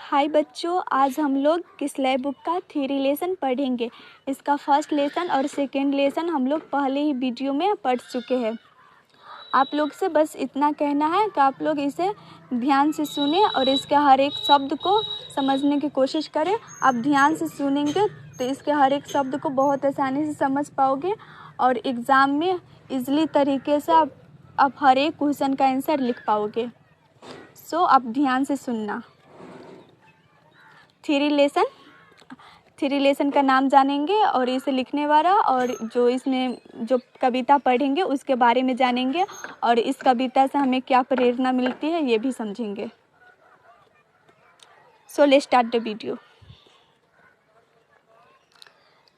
हाय बच्चों, आज हम लोग किसलय बुक का थ्योरी लेसन पढ़ेंगे। इसका फर्स्ट लेसन और सेकेंड लेसन हम लोग पहले ही वीडियो में पढ़ चुके हैं। आप लोग से बस इतना कहना है कि आप लोग इसे ध्यान से सुने और इसके हर एक शब्द को समझने की कोशिश करें। आप ध्यान से सुनेंगे तो इसके हर एक शब्द को बहुत आसानी से समझ पाओगे और एग्ज़ाम में इजली तरीके से आप हर एक क्वेश्चन का आंसर लिख पाओगे। सो आप ध्यान से सुनना। थ्योरी लेसन का नाम जानेंगे और इसे लिखने वाला और जो इसमें जो कविता पढ़ेंगे उसके बारे में जानेंगे और इस कविता से हमें क्या प्रेरणा मिलती है ये भी समझेंगे। So let's start the video.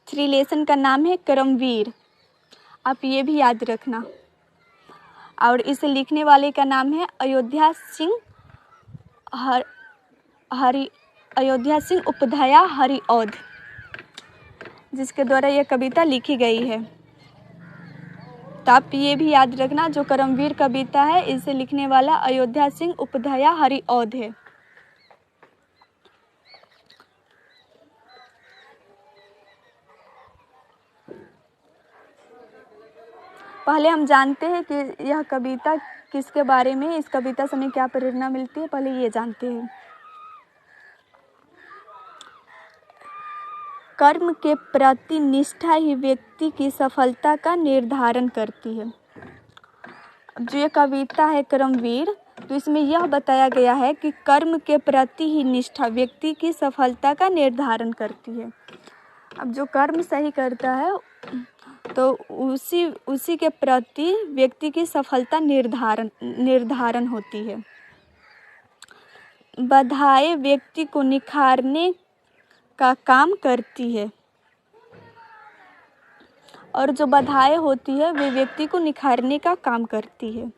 Theory lesson का नाम है कर्मवीर, आप ये भी याद रखना। और इसे लिखने वाले का नाम है अयोध्या सिंह उपाध्याय हरिऔध, जिसके द्वारा यह कविता लिखी गई है। तो आप ये भी याद रखना, जो कर्मवीर कविता है इसे लिखने वाला अयोध्या सिंह उपाध्याय हरिऔध है। पहले हम जानते हैं कि यह कविता किसके बारे में, इस कविता से हमें क्या प्रेरणा मिलती है, पहले ये जानते हैं। कर्म के प्रति निष्ठा ही व्यक्ति की सफलता का निर्धारण करती है। जो ये कविता है कर्मवीर, तो इसमें यह बताया गया है कि कर्म के प्रति ही निष्ठा व्यक्ति की सफलता का निर्धारण करती है। अब जो कर्म सही करता है तो उसी के प्रति व्यक्ति की सफलता निर्धारण होती है। बाधाएं व्यक्ति को निखारने का काम करती है और जो बाधाएं होती है वे व्यक्ति को निखारने का काम करती है।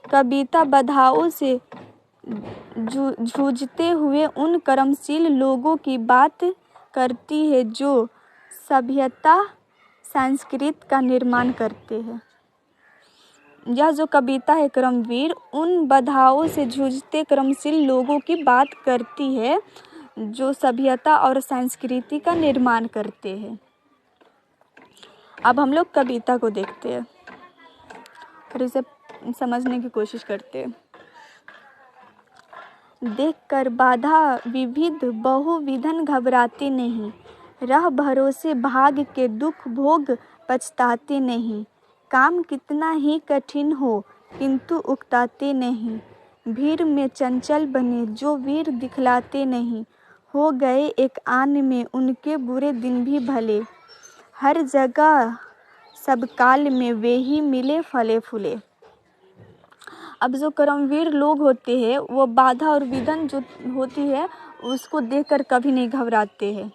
कविता बाधाओं से जूझते हुए उन कर्मशील लोगों की बात करती है जो सभ्यता संस्कृति का निर्माण करते हैं। यह जो कविता है कर्मवीर उन बाधाओं से जूझते कर्मशील लोगों की बात करती है जो सभ्यता और संस्कृति का निर्माण करते हैं। अब हम लोग कविता को देखते हैं और इसे समझने की कोशिश करते हैं। देखकर बाधा विविध बहुविधन घबराते नहीं, रह भरोसे भाग के दुख भोग पछताते नहीं। काम कितना ही कठिन हो किंतु उकताते नहीं, भीड़ में चंचल बने जो वीर दिखलाते नहीं। हो गए एक आन में उनके बुरे दिन भी भले, हर जगह सब काल में वे ही मिले फले फूले। अब जो कर्मवीर लोग होते हैं वो बाधा और विघ्न जो होती है उसको देखकर कभी नहीं घबराते हैं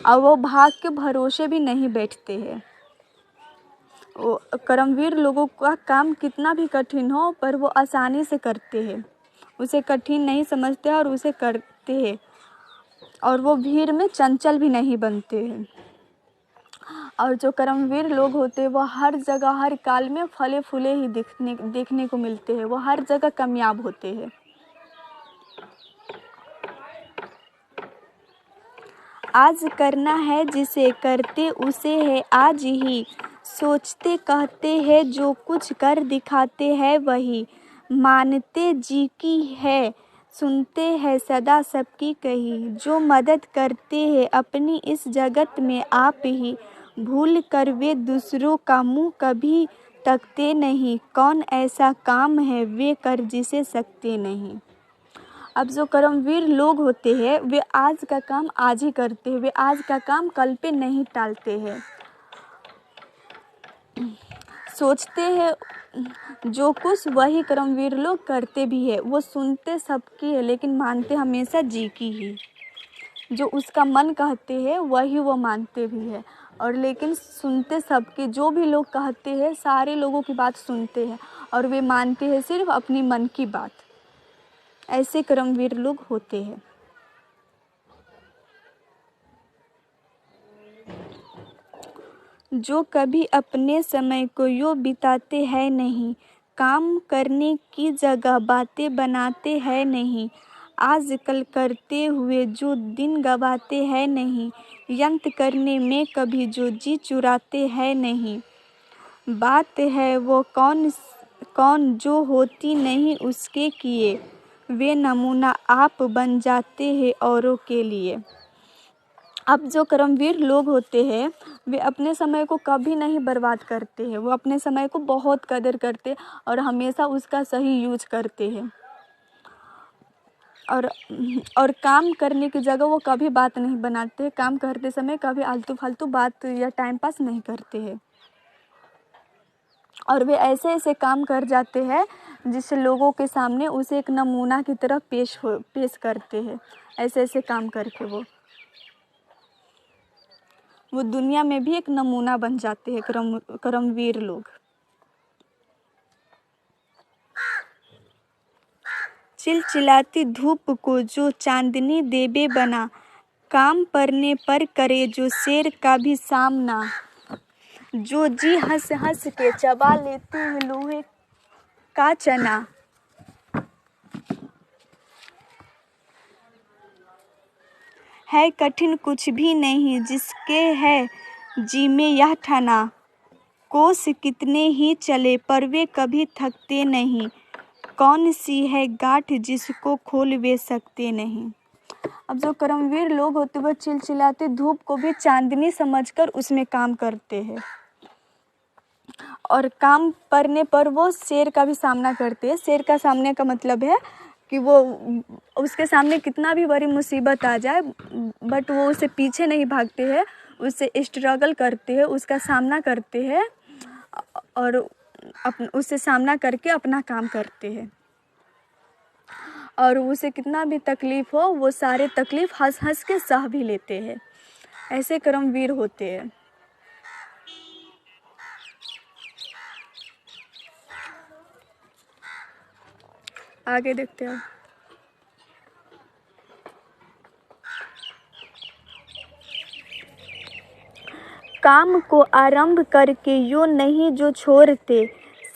और वो भाग के भरोसे भी नहीं बैठते हैं। वो कर्मवीर लोगों का काम कितना भी कठिन हो पर वो आसानी से करते हैं, उसे कठिन नहीं समझते और उसे करते हैं और वो भीड़ में चंचल भी नहीं बनते हैं। और जो कर्मवीर लोग होते हैं वो हर जगह हर काल में फले फूले ही देखने को मिलते हैं, वो हर जगह कामयाब होते हैं। आज करना है जिसे करते उसे है आज ही, सोचते कहते हैं जो कुछ कर दिखाते हैं वही। मानते जी की है सुनते हैं सदा सबकी कही, जो मदद करते हैं अपनी इस जगत में आप ही। भूल कर वे दूसरों का मुंह कभी तकते नहीं, कौन ऐसा काम है वे कर जिसे सकते नहीं। अब जो कर्मवीर लोग होते हैं वे आज का काम आज ही करते हैं, वे आज का काम कल पे नहीं टालते हैं। सोचते हैं जो कुछ वही कर्मवीर लोग करते भी है, वो सुनते सबकी है लेकिन मानते हमेशा जी की ही। जो उसका मन कहते हैं वही वो मानते भी है और लेकिन सुनते सबके, जो भी लोग कहते हैं सारे लोगों की बात सुनते हैं और वे मानते हैं सिर्फ अपनी मन की बात। ऐसे कर्मवीर लोग होते हैं। जो कभी अपने समय को यूँ बिताते हैं नहीं, काम करने की जगह बातें बनाते हैं नहीं। आजकल करते हुए जो दिन गवाते हैं नहीं, यंत्र करने में कभी जो जी चुराते हैं नहीं। बात है वो कौन जो होती नहीं उसके किए, वे नमूना आप बन जाते हैं औरों के लिए। अब जो कर्मवीर लोग होते हैं वे अपने समय को कभी नहीं बर्बाद करते हैं, वो अपने समय को बहुत कदर करते हैं और हमेशा उसका सही यूज करते हैं। और काम करने की जगह वो कभी बात नहीं बनाते हैं, काम करते समय कभी आलतू फालतू बात या टाइम पास नहीं करते हैं। और वे ऐसे ऐसे काम कर जाते हैं जिससे लोगों के सामने उसे एक नमूना की तरह पेश करते हैं। ऐसे ऐसे काम करके वो दुनिया में भी एक नमूना बन जाते हैं कर्मवीर लोग। चिलचिलाती धूप को जो चांदनी देवे बना, काम पड़ने पर करे जो शेर का भी सामना। जो जी हंस हंस के चबा लेते हैं लोहे का चना। है कठिन कुछ भी नहीं जिसके है जी में यह ठाना। कोस कितने ही चले पर वे कभी थकते नहीं, कौन सी है गांठ जिसको खोल वे सकते नहीं। अब जो कर्मवीर लोग होते वह चिलचिलाते धूप को भी चांदनी समझकर उसमें काम करते हैं और काम करने पर वो शेर का भी सामना करते हैं। शेर का सामने का मतलब है कि वो उसके सामने कितना भी बड़ी मुसीबत आ जाए बट वो उसे पीछे नहीं भागते हैं, उससे स्ट्रगल करते हैं, उसका सामना करते हैं और उससे सामना करके अपना काम करते हैं। और उसे कितना भी तकलीफ़ हो वो सारे तकलीफ़ हंस हंस के सह भी लेते हैं। ऐसे कर्मवीर होते हैं। आगे देखते हैं। काम को आरंभ करके यो नहीं जो छोड़ते,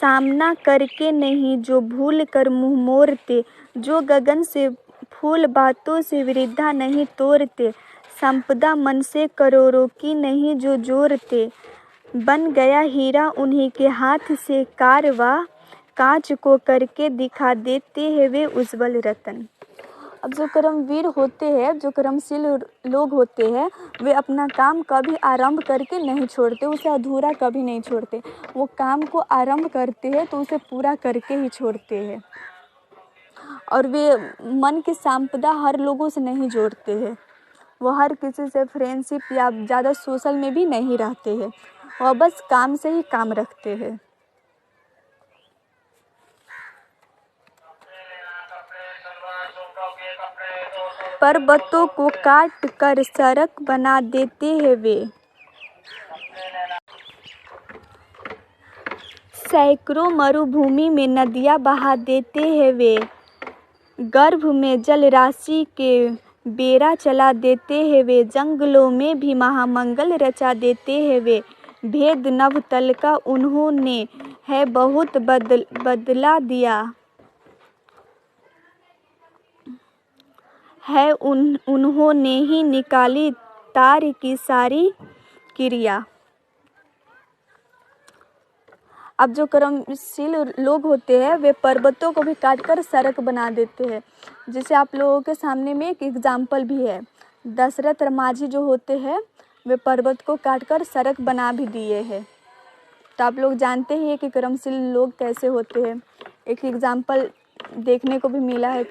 सामना करके नहीं जो भूल कर मुँह मोड़ते। जो गगन से फूल बातों से वृद्धा नहीं तोड़ते, संपदा मन से करोड़ों की नहीं जो जोड़ते। बन गया हीरा उन्हीं के हाथ से कारवा, कांच को करके दिखा देते हैं वे उज्ज्वल रतन। अब जो कर्मवीर होते हैं, जो कर्मशील लोग होते हैं, वे अपना काम कभी आरंभ करके नहीं छोड़ते, उसे अधूरा कभी नहीं छोड़ते। वो काम को आरंभ करते हैं तो उसे पूरा करके ही छोड़ते हैं। और वे मन की संपदा हर लोगों से नहीं जोड़ते हैं, वो हर किसी से फ्रेंडशिप या ज़्यादा सोशल में भी नहीं रहते हैं, वह बस काम से ही काम रखते हैं। पर्वतों को काट कर सड़क बना देते हैं वे, सैकड़ों मरुभूमि में नदियाँ बहा देते हैं वे। गर्भ में जल राशि के बेड़ा चला देते हैं वे, जंगलों में भी महामंगल रचा देते हैं वे। भेद नभ तल का उन्होंने है बहुत बदला दिया है, उन्होंने ही निकाली तार की सारी क्रिया। अब जो कर्मशील लोग होते हैं वे पर्वतों को भी काट कर सड़क बना देते हैं। जैसे आप लोगों के सामने में एक एग्जाम्पल भी है, दशरथ माझी जो होते हैं वे पर्वत को काट कर सड़क बना भी दिए हैं। तो आप लोग जानते ही हैं कि कर्मशील लोग कैसे होते हैं। एक एग्जाम्पल देखने को भी मिला है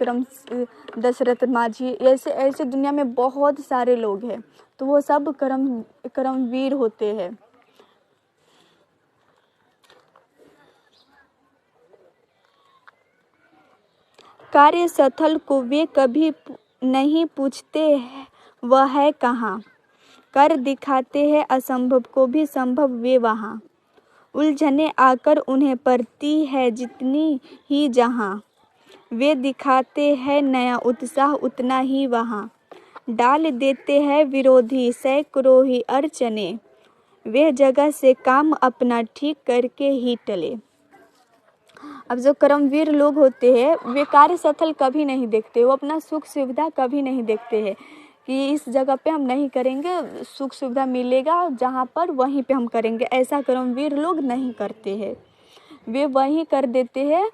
दशरथ माझी। ऐसे ऐसे दुनिया में बहुत सारे लोग हैं, तो वो सब कर्मवीर होते हैं। कार्यस्थल को वे कभी नहीं पूछते वह है कहाँ, कर दिखाते हैं असंभव को भी संभव वे वहाँ। उलझने आकर उन्हें पड़ती है जितनी ही जहाँ, वे दिखाते हैं नया उत्साह उतना ही वहाँ। डाल देते हैं विरोधी सैकड़ों ही अड़चने, वे जगह से काम अपना ठीक करके ही टले। अब जो कर्मवीर लोग होते हैं वे कार्य स्थल कभी नहीं देखते, वो अपना सुख सुविधा कभी नहीं देखते हैं कि इस जगह पे हम नहीं करेंगे, सुख सुविधा मिलेगा जहाँ पर वहीं पे हम करेंगे। ऐसा कर्मवीर लोग नहीं करते हैं, वे वहीं कर देते हैं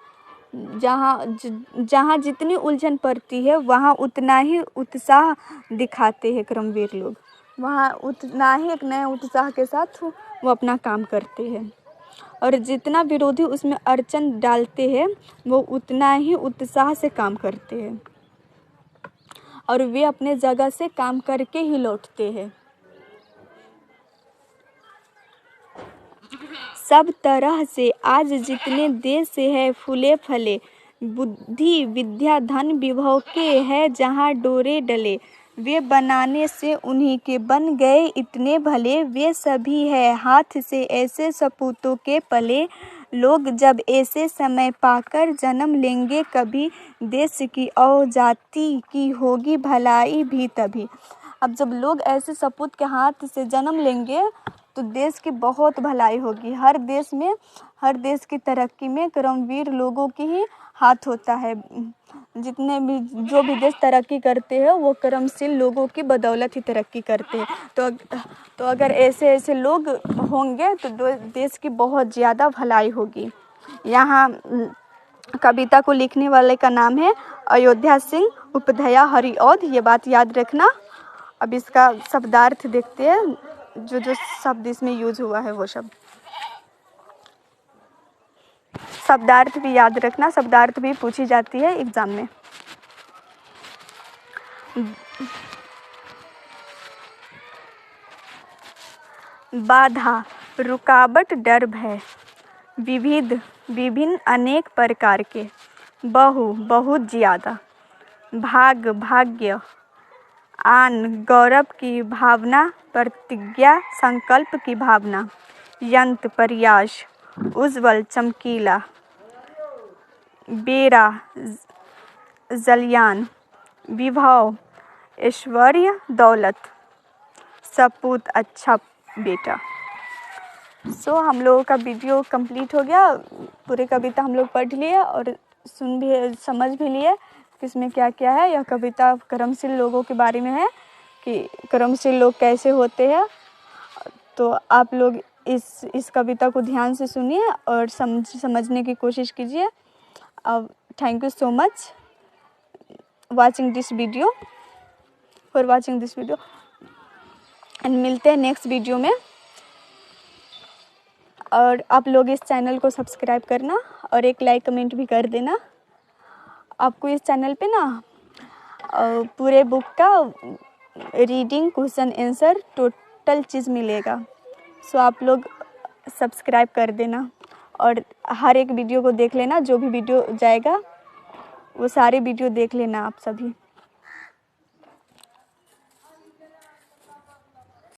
जहाँ जितनी उलझन पड़ती है वहाँ उतना ही उत्साह दिखाते हैं कर्मवीर लोग, वहाँ उतना ही एक नए उत्साह के साथ वो अपना काम करते हैं। और जितना विरोधी उसमें अड़चन डालते हैं वो उतना ही उत्साह से काम करते हैं और वे अपने जगह से काम करके ही लौटते हैं। सब तरह से आज जितने देश से है फूले फले, बुद्धि विद्या धन विभव के है जहाँ डोरे डले, वे बनाने से उन्हीं के बन गए इतने भले, वे सभी है हाथ से ऐसे सपूतों के पले, लोग जब ऐसे समय पाकर जन्म लेंगे कभी, देश की और जाति की होगी भलाई भी तभी। अब जब लोग ऐसे सपूत के हाथ से जन्म लेंगे तो देश की बहुत भलाई होगी। हर देश में, हर देश की तरक्की में कर्मवीर लोगों की ही हाथ होता है। जितने भी जो भी देश तरक्की करते हैं वो कर्मशील लोगों की बदौलत ही तरक्की करते हैं। तो अगर ऐसे ऐसे लोग होंगे तो देश की बहुत ज़्यादा भलाई होगी। यहाँ कविता को लिखने वाले का नाम है अयोध्या सिंह उपध्याय हरिऔध, ये बात याद रखना। अब इसका शब्दार्थ देखते हैं, जो शब्द इसमें यूज हुआ है वो शब्दार्थ भी याद रखना, शब्दार्थ भी पूछी जाती है एग्जाम में। बाधा रुकावट डर भय, विविध विभिन्न अनेक प्रकार के, बहु बहुत ज़्यादा, भाग भाग्य, आन गौरव की भावना, प्रतिज्ञा संकल्प की भावना, यंत्र प्रयास उज्ज्वल चमकीला, बेरा जलियान, विभव ऐश्वर्य दौलत, सपूत अच्छा बेटा। सो हम लोगों का वीडियो कंप्लीट हो गया, पूरी कविता हम लोग पढ़ लिए और सुन भी समझ भी लिए कि इसमें क्या क्या है। यह कविता कर्मशील लोगों के बारे में है कि कर्मशील लोग कैसे होते हैं। तो आप लोग इस कविता को ध्यान से सुनिए और समझने की कोशिश कीजिए। अब thank you so much watching this video for watching this video and मिलते हैं नेक्स्ट वीडियो में। और आप लोग इस चैनल को सब्सक्राइब करना और एक लाइक कमेंट भी कर देना। आपको इस चैनल पे ना पूरे बुक का रीडिंग क्वेश्चन आंसर टोटल चीज़ मिलेगा। सो आप लोग सब्सक्राइब कर देना और हर एक वीडियो को देख लेना, जो भी वीडियो जाएगा वो सारे वीडियो देख लेना आप सभी।